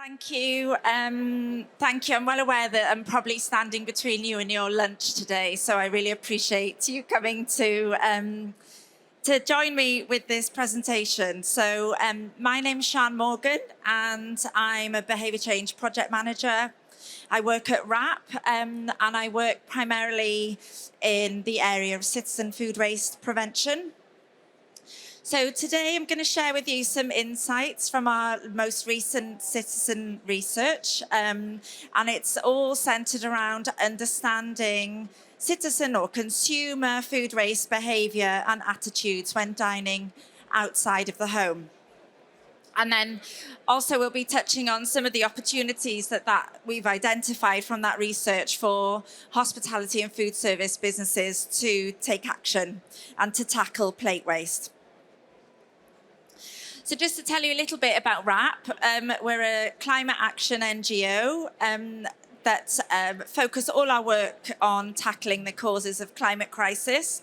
Thank you. Thank you. I'm well aware that I'm probably standing between you and your lunch today, so I really appreciate you coming to join me with this presentation. So my name's Sian Morgan, and I'm a behaviour change project manager. I work at unWRAPped, and I work primarily in the area of citizen food waste prevention. So today I'm going to share with you some insights from our most recent citizen research, and it's all centred around understanding citizen or consumer food waste behaviour and attitudes when dining outside of the home. And then also we'll be touching on some of the opportunities that we've identified from that research for hospitality and food service businesses to take action and to tackle plate waste. So just to tell you a little bit about unWRAPped, we're a climate action NGO that focus all our work on tackling the causes of climate crisis.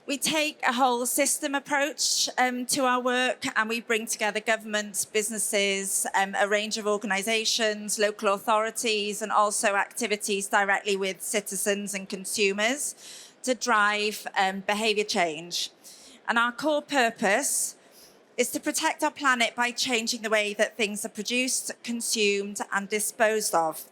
We take a whole system approach to our work, and we bring together governments, businesses, a range of organisations, local authorities, and also activities directly with citizens and consumers to drive behaviour change. And our core purpose is to protect our planet by changing the way that things are produced, consumed, and disposed of.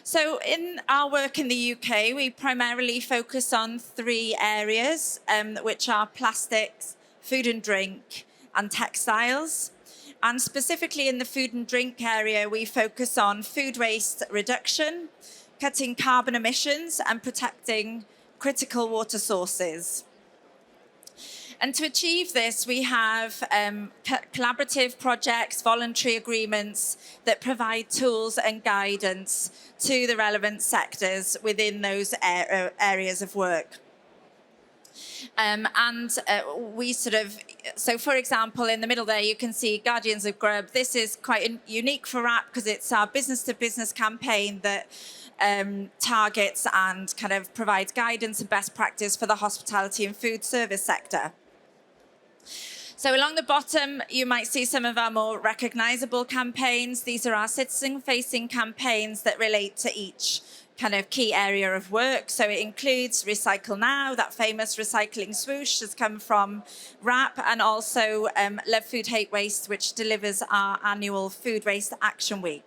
So in our work in the UK, we primarily focus on three areas, which are plastics, food and drink, and textiles. And specifically in the food and drink area, we focus on food waste reduction, cutting carbon emissions, and protecting critical water sources. And to achieve this, we have collaborative projects, voluntary agreements that provide tools and guidance to the relevant sectors within those areas of work. So for example, in the middle there, you can see Guardians of Grub. This is quite unique for unWRAPped because it's our business-to-business campaign that targets and kind of provides guidance and best practice for the hospitality and food service sector. So along the bottom, you might see some of our more recognisable campaigns. These are our citizen-facing campaigns that relate to each kind of key area of work. So it includes Recycle Now, that famous recycling swoosh has come from unWRAPped, and also Love Food, Hate Waste, which delivers our annual Food Waste Action Week.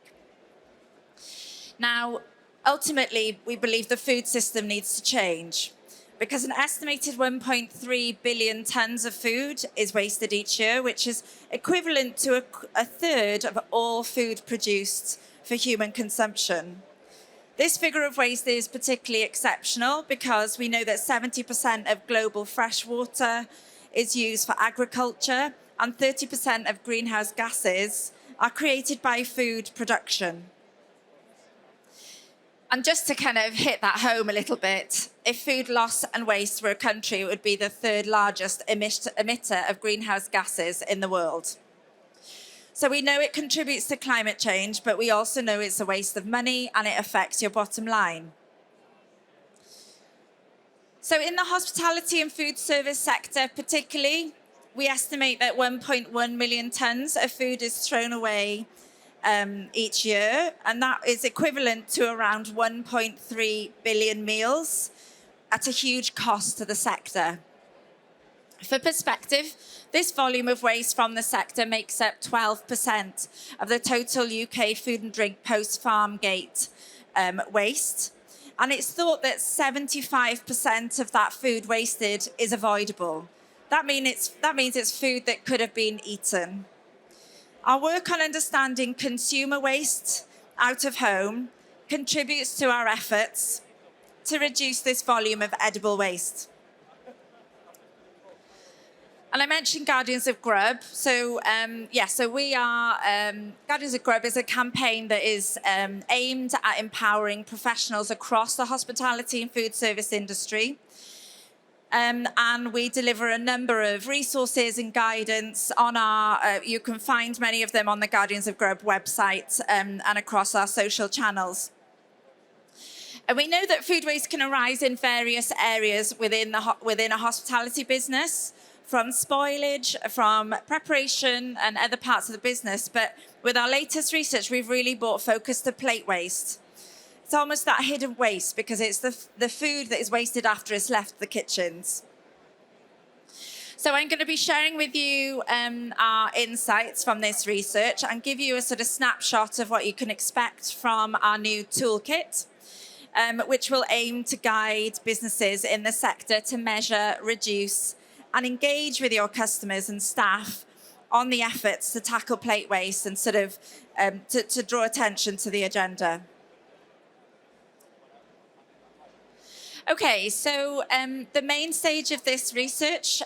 Now, ultimately, we believe the food system needs to change, because an estimated 1.3 billion tonnes of food is wasted each year, which is equivalent to a third of all food produced for human consumption. This figure of waste is particularly exceptional because we know that 70% of global fresh water is used for agriculture, and 30% of greenhouse gases are created by food production. And just to kind of hit that home a little bit, if food loss and waste were a country, it would be the third largest emitter of greenhouse gases in the world. So we know it contributes to climate change, but we also know it's a waste of money and it affects your bottom line. So in the hospitality and food service sector particularly, we estimate that 1.1 million tonnes of food is thrown away each year, and that is equivalent to around 1.3 billion meals at a huge cost to the sector. For perspective, this volume of waste from the sector makes up 12% of the total UK food and drink post-farm gate waste, and it's thought that 75% of that food wasted is avoidable. That means it's food that could have been eaten. Our work on understanding consumer waste out of home contributes to our efforts to reduce this volume of edible waste. And I mentioned Guardians of Grub. So we are, Guardians of Grub is a campaign that is aimed at empowering professionals across the hospitality and food service industry. And we deliver a number of resources and guidance on you can find many of them on the Guardians of Grub website and across our social channels. And we know that food waste can arise in various areas within a hospitality business, from spoilage, from preparation and other parts of the business. But with our latest research, we've really brought focus to plate waste. It's almost that hidden waste because it's the food that is wasted after it's left the kitchens. So I'm going to be sharing with you our insights from this research and give you a sort of snapshot of what you can expect from our new toolkit, which will aim to guide businesses in the sector to measure, reduce, and engage with your customers and staff on the efforts to tackle plate waste and sort of to draw attention to the agenda. Okay, so the main stage of this research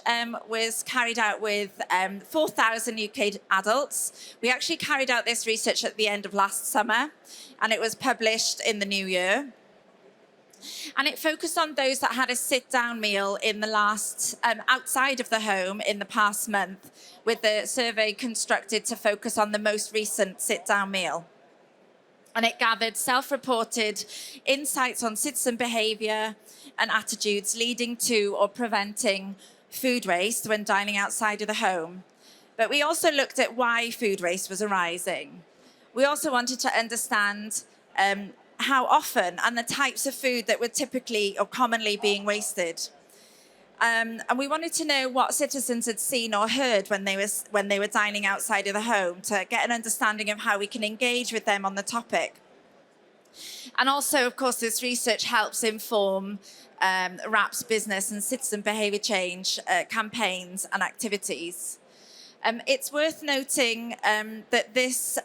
was carried out with 4,000 UK adults. We actually carried out this research at the end of last summer, and it was published in the new year. And it focused on those that had a sit-down meal in the last, outside of the home in the past month, with the survey constructed to focus on the most recent sit-down meal. And it gathered self-reported insights on citizen behaviour and attitudes leading to or preventing food waste when dining outside of the home. But we also looked at why food waste was arising. We also wanted to understand how often and the types of food that were typically or commonly being wasted. And we wanted to know what citizens had seen or heard when they were dining outside of the home to get an understanding of how we can engage with them on the topic. And also, of course, this research helps inform unWRAPped's business and citizen behaviour change campaigns and activities. It's worth noting that this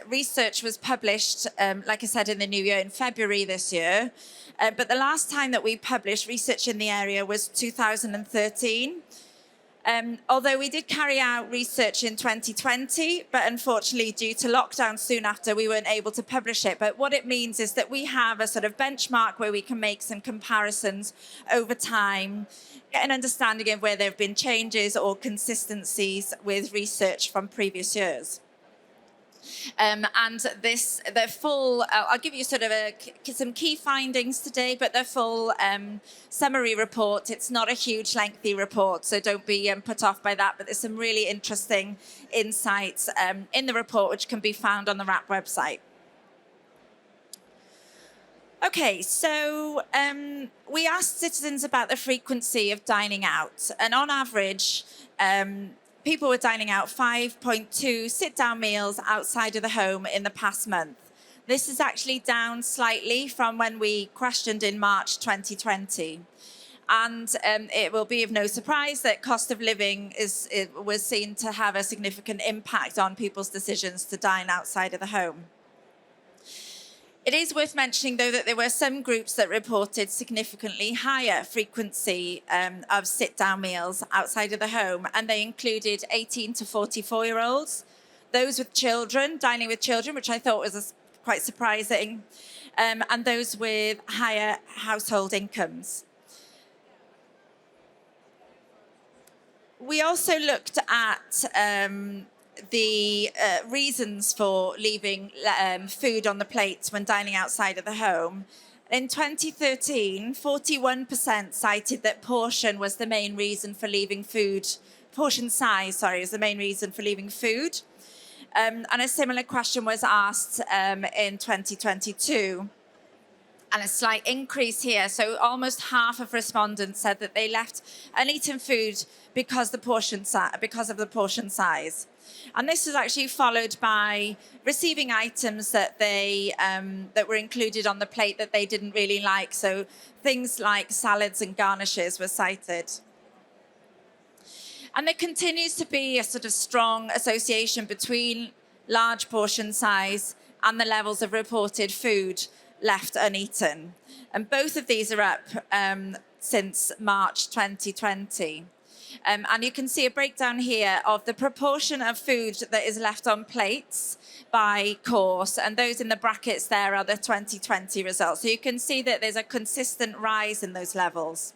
research was published, like I said, in the new year, in February this year. But the last time that we published research in the area was 2013. Although we did carry out research in 2020, but unfortunately, due to lockdown soon after, we weren't able to publish it. But what it means is that we have a sort of benchmark where we can make some comparisons over time, get an understanding of where there have been changes or consistencies with research from previous years. And the full, I'll give you sort of some key findings today, but the full summary report, it's not a huge lengthy report, so don't be put off by that, but there's some really interesting insights in the report which can be found on the unWRAPped website. Okay, so we asked citizens about the frequency of dining out, and on average, people were dining out 5.2 sit-down meals outside of the home in the past month. This is actually down slightly from when we questioned in March 2020. And it will be of no surprise that cost of living was seen to have a significant impact on people's decisions to dine outside of the home. It is worth mentioning, though, that there were some groups that reported significantly higher frequency of sit-down meals outside of the home, and they included 18 to 44-year-olds, those with children, dining with children, which I thought was quite surprising, and those with higher household incomes. We also looked at the reasons for leaving food on the plates when dining outside of the home. In 2013, 41% cited that portion was the main reason for leaving food. Portion size, sorry, is the main reason for leaving food. And a similar question was asked in 2022. And a slight increase here. So almost half of respondents said that they left uneaten food because of the portion size. And this was actually followed by receiving items that that were included on the plate that they didn't really like. So things like salads and garnishes were cited. And there continues to be a sort of strong association between large portion size and the levels of reported food left uneaten. And both of these are up since March 2020. And you can see a breakdown here of the proportion of food that is left on plates by course, and those in the brackets there are the 2020 results. So you can see that there's a consistent rise in those levels.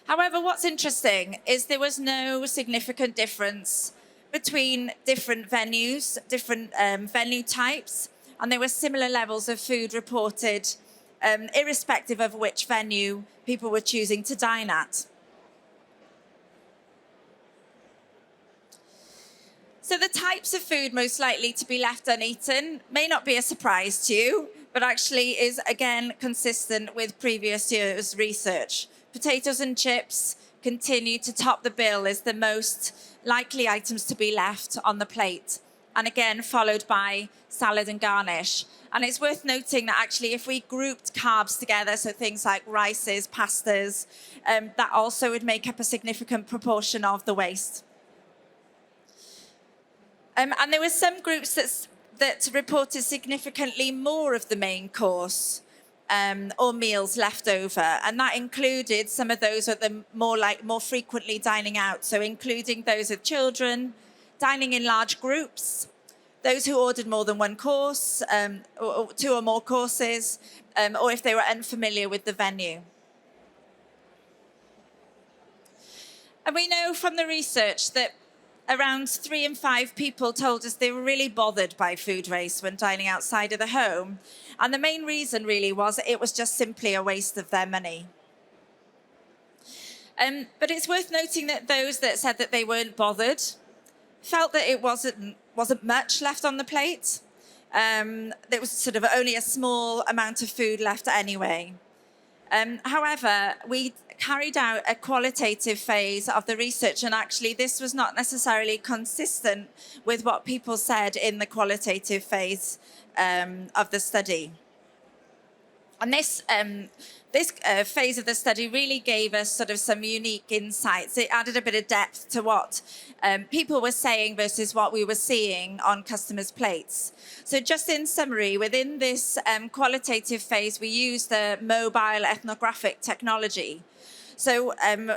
However, what's interesting is there was no significant difference between different venues, different venue types, and there were similar levels of food reported, irrespective of which venue people were choosing to dine at. So the types of food most likely to be left uneaten may not be a surprise to you, but actually is again consistent with previous year's research. Potatoes and chips continue to top the bill as the most likely items to be left on the plate, and again followed by salad and garnish. And it's worth noting that actually if we grouped carbs together, so things like rices, pastas, that also would make up a significant proportion of the waste. And there were some groups that reported significantly more of the main course or meals left over, and that included some of those at the more frequently dining out, so including those with children, dining in large groups, those who ordered more than one course, or two or more courses, or if they were unfamiliar with the venue. And we know from the research that around 3 in 5 people told us they were really bothered by food waste when dining outside of the home. And the main reason really was it was just simply a waste of their money. But it's worth noting that those that said that they weren't bothered felt that it wasn't much left on the plate. There was sort of only a small amount of food left anyway. However, we carried out a qualitative phase of the research, and actually this was not necessarily consistent with what people said in the qualitative phase of the study. And this phase of the study really gave us sort of some unique insights. It added a bit of depth to what people were saying versus what we were seeing on customers' plates. So just in summary, within this qualitative phase, we used the mobile ethnographic technology. So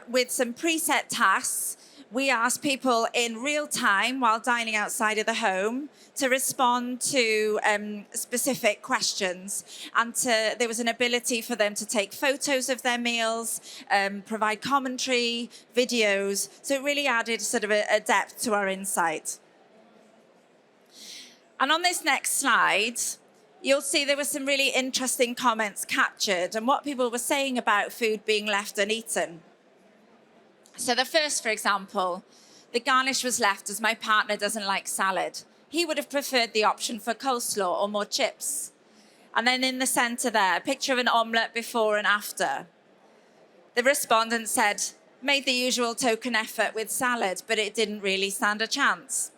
with some preset tasks, we asked people in real time while dining outside of the home to respond to specific questions. And there was an ability for them to take photos of their meals, provide commentary, videos. So it really added sort of a depth to our insight. And on this next slide, you'll see there were some really interesting comments captured and what people were saying about food being left uneaten. So the first, for example, the garnish was left as my partner doesn't like salad. He would have preferred the option for coleslaw or more chips. And then in the centre there, a picture of an omelette before and after. The respondent said, made the usual token effort with salad, but it didn't really stand a chance.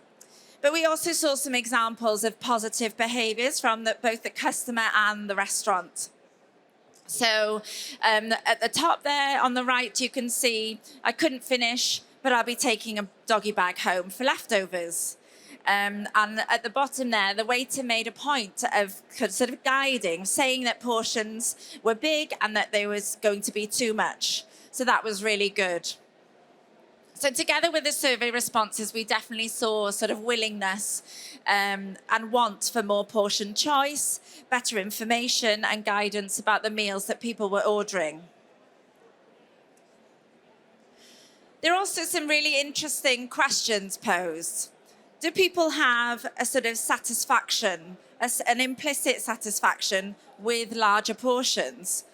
But we also saw some examples of positive behaviours from both the customer and the restaurant. So at the top there on the right, you can see, I couldn't finish, but I'll be taking a doggy bag home for leftovers. And at the bottom there, the waiter made a point of sort of guiding, saying that portions were big and that there was going to be too much. So that was really good. So together with the survey responses, we definitely saw sort of willingness and want for more portion choice, better information and guidance about the meals that people were ordering. There are also some really interesting questions posed. Do people have a sort of satisfaction, an implicit satisfaction with larger portions?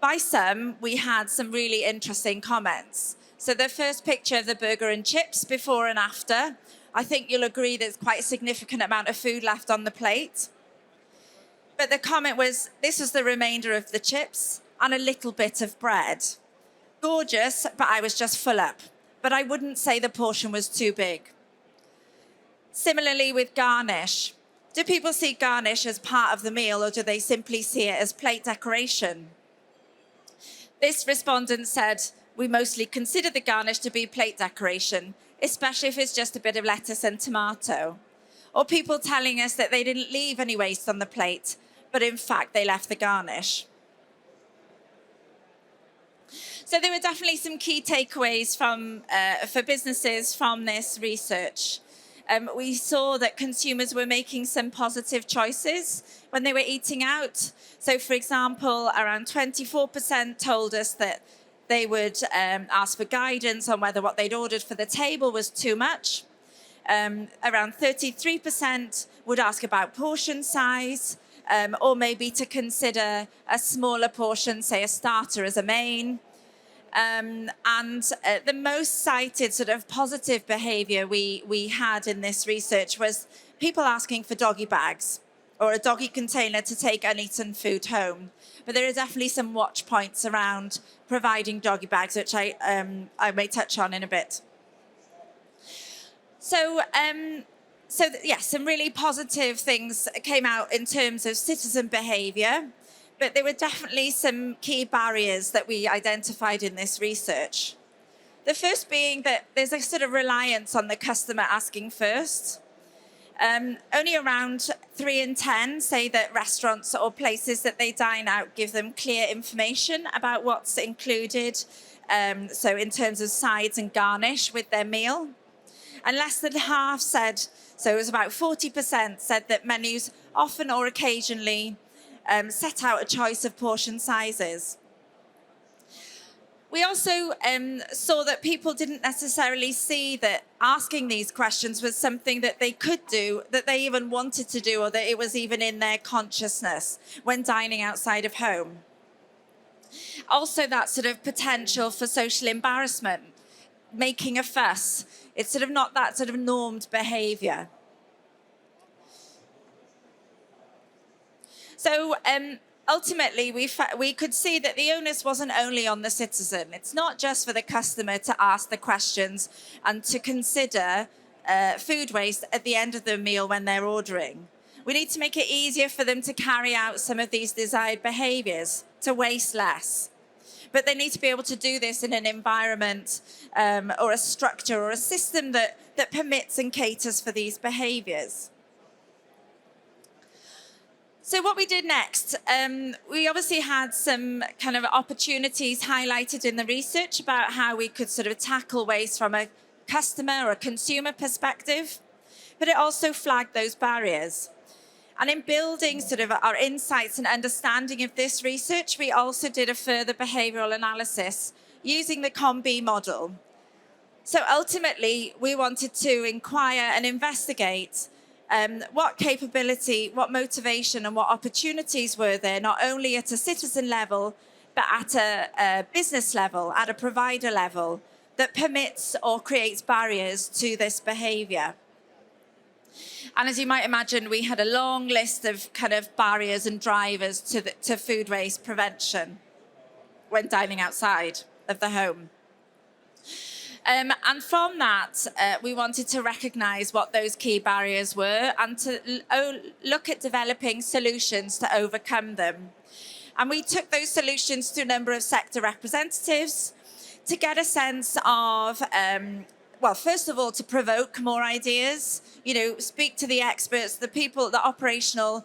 By some, we had some really interesting comments. So the first picture of the burger and chips before and after, I think you'll agree there's quite a significant amount of food left on the plate. But the comment was, this was the remainder of the chips and a little bit of bread. Gorgeous, but I was just full up. But I wouldn't say the portion was too big. Similarly with garnish. Do people see garnish as part of the meal or do they simply see it as plate decoration? This respondent said, we mostly consider the garnish to be plate decoration, especially if it's just a bit of lettuce and tomato. Or people telling us that they didn't leave any waste on the plate, but in fact they left the garnish. So there were definitely some key takeaways for businesses from this research. We saw that consumers were making some positive choices when they were eating out. So for example, around 24% told us that they would ask for guidance on whether what they'd ordered for the table was too much. Around 33% would ask about portion size, or maybe to consider a smaller portion, say a starter as a main. And the most cited sort of positive behaviour we had in this research was people asking for doggy bags or a doggy container to take uneaten food home. But there are definitely some watch points around providing doggy bags, which I may touch on in a bit. So, yes, some really positive things came out in terms of citizen behaviour, but there were definitely some key barriers that we identified in this research. The first being that there's a sort of reliance on the customer asking first. Only around 3 in 10 say that restaurants or places that they dine out give them clear information about what's included, so in terms of sides and garnish with their meal. And less than half said, so it was about 40% said that menus often or occasionally set out a choice of portion sizes. We also saw that people didn't necessarily see that asking these questions was something that they could do, that they even wanted to do, or that it was even in their consciousness when dining outside of home. Also, that sort of potential for social embarrassment, making a fuss. It's sort of not that sort of normed behaviour. So ultimately, we could see that the onus wasn't only on the citizen. It's not just for the customer to ask the questions and to consider food waste at the end of the meal when they're ordering. We need to make it easier for them to carry out some of these desired behaviours, to waste less. But they need to be able to do this in an environment or a structure or a system that permits and caters for these behaviours. So what we did next, we obviously had some kind of opportunities highlighted in the research about how we could sort of tackle waste from a customer or a consumer perspective, but it also flagged those barriers. And in building sort of our insights and understanding of this research, we also did a further behavioural analysis using the COM-B model. So ultimately, we wanted to inquire and investigate what capability, what motivation and what opportunities were there, not only at a citizen level, but at a business level, at a provider level, that permits or creates barriers to this behaviour. And as you might imagine, we had a long list of kind of barriers and drivers to food waste prevention when dining outside of the home. And from that, we wanted to recognise what those key barriers were and to look at developing solutions to overcome them. And we took those solutions to a number of sector representatives to get a sense of, well, first of all, to provoke more ideas, speak to the experts, the people, the operational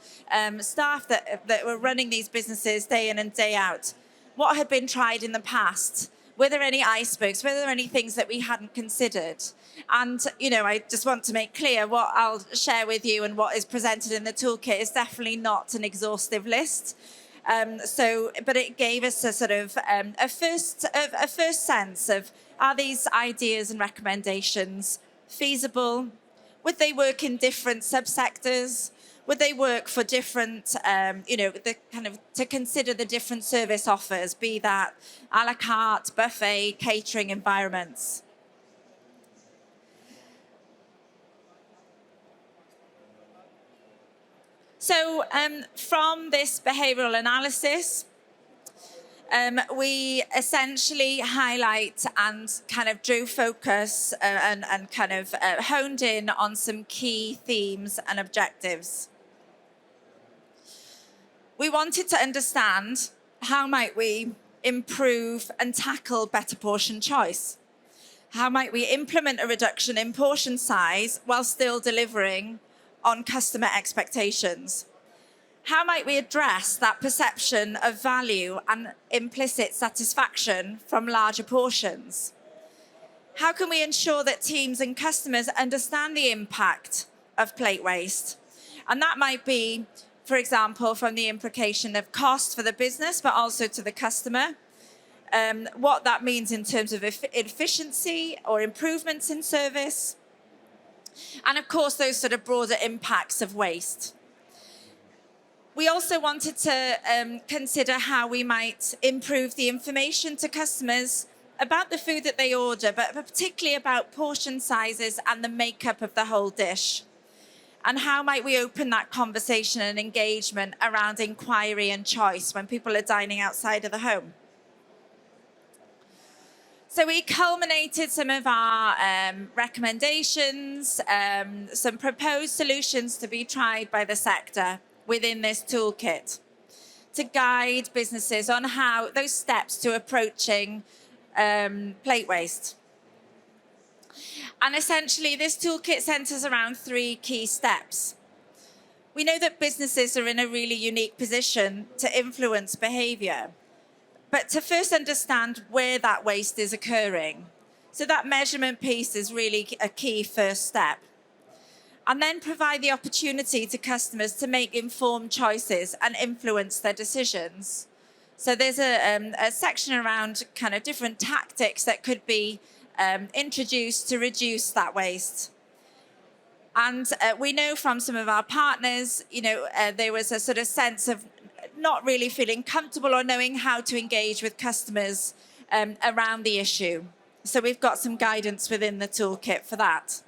staff that were running these businesses day in and day out. What had been tried in the past? Were there any icebergs? Were there any things that we hadn't considered? And, I just want to make clear what I'll share with you and what is presented in the toolkit is definitely not an exhaustive list. But it gave us a sort of a first sense of, are these ideas and recommendations feasible? Would they work in different subsectors? Would they work for different, to consider the different service offers, be that a la carte, buffet, catering environments? So from this behavioural analysis, we essentially highlight and kind of drew focus and kind of honed in on some key themes and objectives. We wanted to understand how might we improve and tackle better portion choice? How might we implement a reduction in portion size while still delivering on customer expectations? How might we address that perception of value and implicit satisfaction from larger portions? How can we ensure that teams and customers understand the impact of plate waste? And that might be, for example, from the implication of cost for the business, but also to the customer, what that means in terms of efficiency or improvements in service, and of course, those sort of broader impacts of waste. We also wanted to consider how we might improve the information to customers about the food that they order, but particularly about portion sizes and the makeup of the whole dish. And how might we open that conversation and engagement around inquiry and choice when people are dining outside of the home? So we culminated some of our recommendations, some proposed solutions to be tried by the sector within this toolkit to guide businesses on how those steps to approaching plate waste. And essentially, this toolkit centers around 3 key steps. We know that businesses are in a really unique position to influence behaviour, but to first understand where that waste is occurring. So that measurement piece is really a key first step. And then provide the opportunity to customers to make informed choices and influence their decisions. So there's a section around kind of different tactics that could be introduced to reduce that waste. And we know from some of our partners, there was a sort of sense of not really feeling comfortable or knowing how to engage with customers around the issue. So we've got some guidance within the toolkit for that.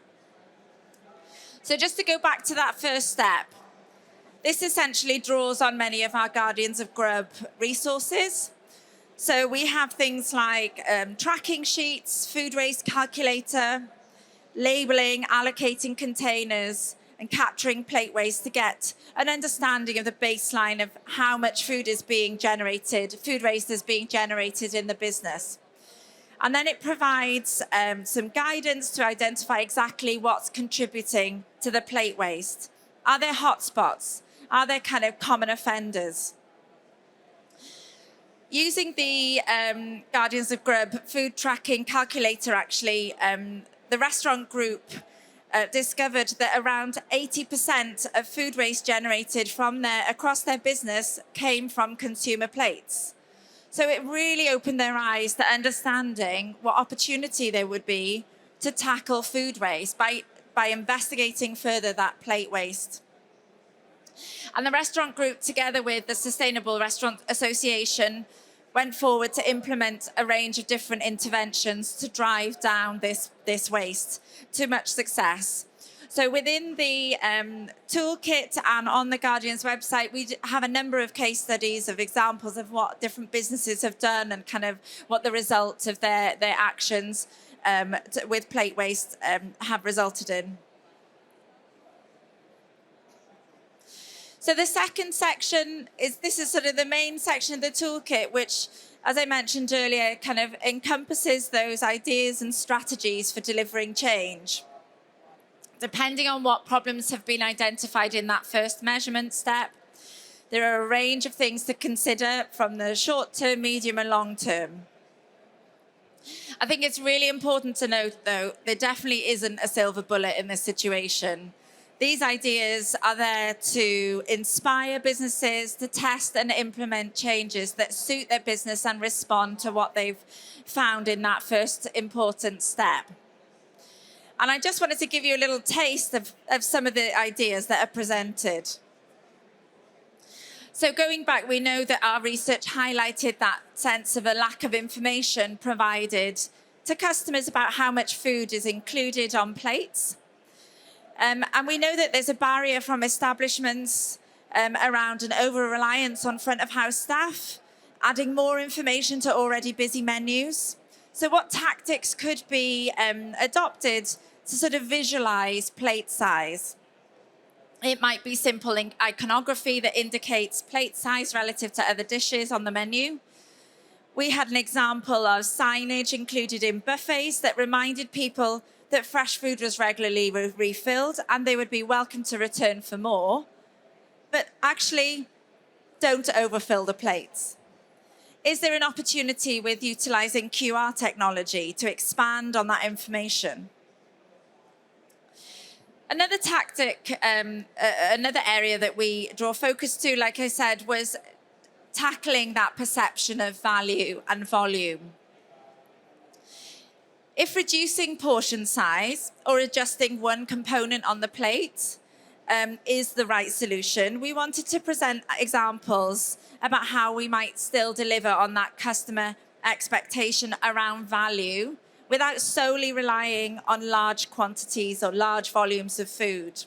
So just to go back to that first step, this essentially draws on many of our Guardians of Grub resources. So we have things like tracking sheets, food waste calculator, labeling, allocating containers, and capturing plate waste to get an understanding of the baseline of how much food waste is being generated in the business. And then it provides some guidance to identify exactly what's contributing to the plate waste. Are there hotspots? Are there kind of common offenders? Using the Guardians of Grub food tracking calculator, actually, the restaurant group discovered that around 80% of food waste generated across their business came from consumer plates. So it really opened their eyes to understanding what opportunity there would be to tackle food waste by investigating further that plate waste. And the restaurant group, together with the Sustainable Restaurant Association, went forward to implement a range of different interventions to drive down this waste to much success. So within the toolkit and on the Guardian's website, we have a number of case studies of examples of what different businesses have done and kind of what the results of their actions with plate waste have resulted in. So the second section this is sort of the main section of the toolkit, which, as I mentioned earlier, kind of encompasses those ideas and strategies for delivering change. Depending on what problems have been identified in that first measurement step, there are a range of things to consider from the short term, medium and long term. I think it's really important to note, though, there definitely isn't a silver bullet in this situation. These ideas are there to inspire businesses to test and implement changes that suit their business and respond to what they've found in that first important step. And I just wanted to give you a little taste of some of the ideas that are presented. So going back, we know that our research highlighted that sense of a lack of information provided to customers about how much food is included on plates. And we know that there's a barrier from establishments around an over-reliance on front-of-house staff, adding more information to already busy menus. So what tactics could be adopted to sort of visualize plate size? It might be simple iconography that indicates plate size relative to other dishes on the menu. We had an example of signage included in buffets that reminded people that fresh food was regularly refilled and they would be welcome to return for more. But actually, don't overfill the plates. Is there an opportunity with utilizing QR technology to expand on that information? Another tactic, another area that we draw focus to, like I said, was tackling that perception of value and volume. If reducing portion size or adjusting one component on the plate is the right solution, we wanted to present examples about how we might still deliver on that customer expectation around value without solely relying on large quantities or large volumes of food.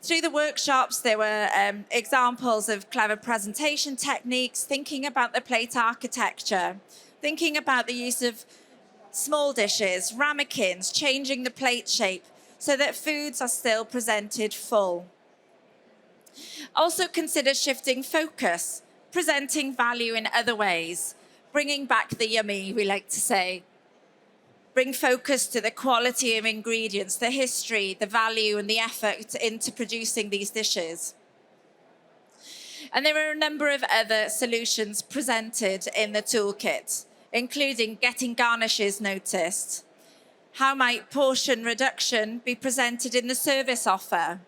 Through the workshops, there were examples of clever presentation techniques, thinking about the plate architecture, thinking about the use of small dishes, ramekins, changing the plate shape so that foods are still presented full. Also consider shifting focus, presenting value in other ways, bringing back the yummy, we like to say. Bring focus to the quality of ingredients, the history, the value, and the effort into producing these dishes. And there are a number of other solutions presented in the toolkit, including getting garnishes noticed. How might portion reduction be presented in the service offer?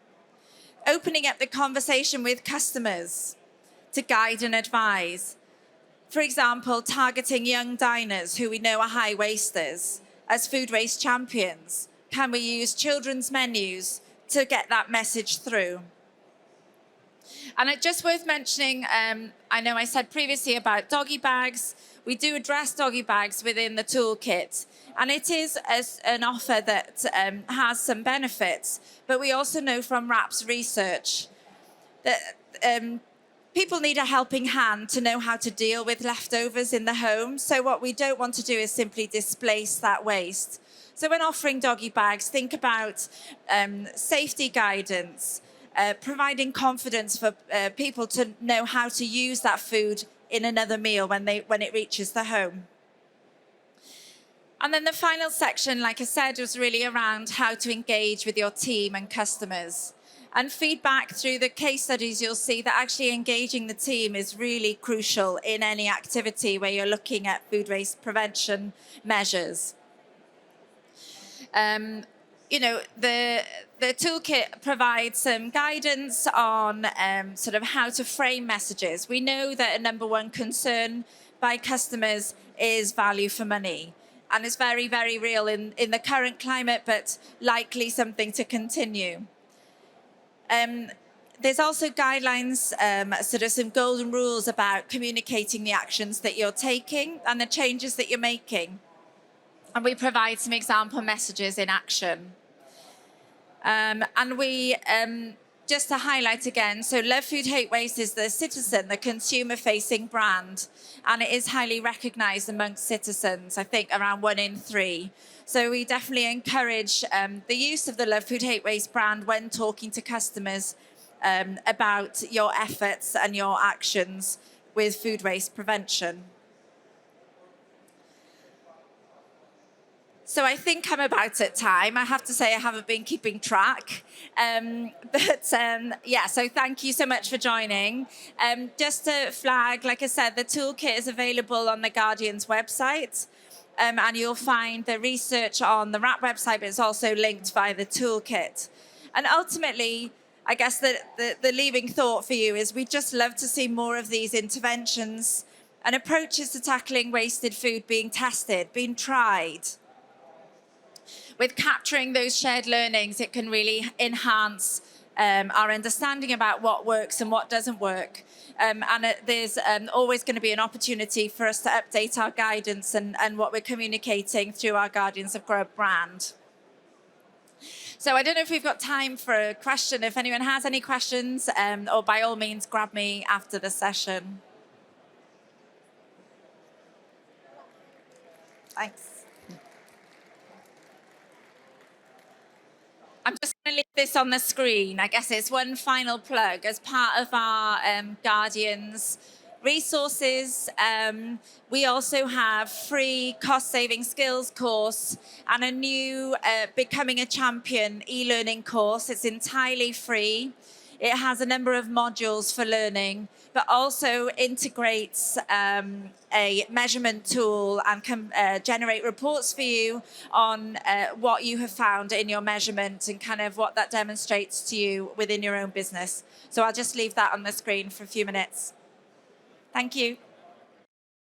Opening up the conversation with customers to guide and advise. For example, targeting young diners who we know are high wasters. As food waste champions, can we use children's menus to get that message through? And it's just worth mentioning, I know I said previously about doggy bags. We do address doggy bags within the toolkit. And it is an offer that has some benefits. But we also know from unWRAPped's research that people need a helping hand to know how to deal with leftovers in the home. So what we don't want to do is simply displace that waste. So when offering doggy bags, think about safety guidance, providing confidence for people to know how to use that food in another meal when it reaches the home. And then the final section, like I said, was really around how to engage with your team and customers. And feedback through the case studies, you'll see that actually engaging the team is really crucial in any activity where you're looking at food waste prevention measures. You know, the toolkit provides some guidance on sort of how to frame messages. We know that a number one concern by customers is value for money. And it's very, very real in the current climate, but likely something to continue. There's also guidelines, sort of some golden rules about communicating the actions that you're taking and the changes that you're making. And we provide some example messages in action. And we, just to highlight again, so Love Food Hate Waste is the citizen, the consumer-facing brand, and it is highly recognised amongst citizens, I think around 1 in 3. So we definitely encourage the use of the Love Food Hate Waste brand when talking to customers about your efforts and your actions with food waste prevention. So I think I'm about at time. I have to say I haven't been keeping track. Yeah, so thank you so much for joining. Just to flag, like I said, the toolkit is available on the Guardian's website. And you'll find the research on the unWRAPped website, but it's also linked via the toolkit. And ultimately, I guess the leaving thought for you is we'd just love to see more of these interventions and approaches to tackling wasted food being tested, being tried. With capturing those shared learnings, it can really enhance our understanding about what works and what doesn't work. And there's always going to be an opportunity for us to update our guidance and what we're communicating through our Guardians of Grub brand. So I don't know if we've got time for a question. If anyone has any questions, or by all means, grab me after the session. Thanks. I'm just going to leave this on the screen. I guess it's one final plug. As part of our Guardians resources, we also have free cost-saving skills course and a new Becoming a Champion e-learning course. It's entirely free. It has a number of modules for learning, but also integrates a measurement tool and can generate reports for you on what you have found in your measurement and kind of what that demonstrates to you within your own business. So I'll just leave that on the screen for a few minutes. Thank you.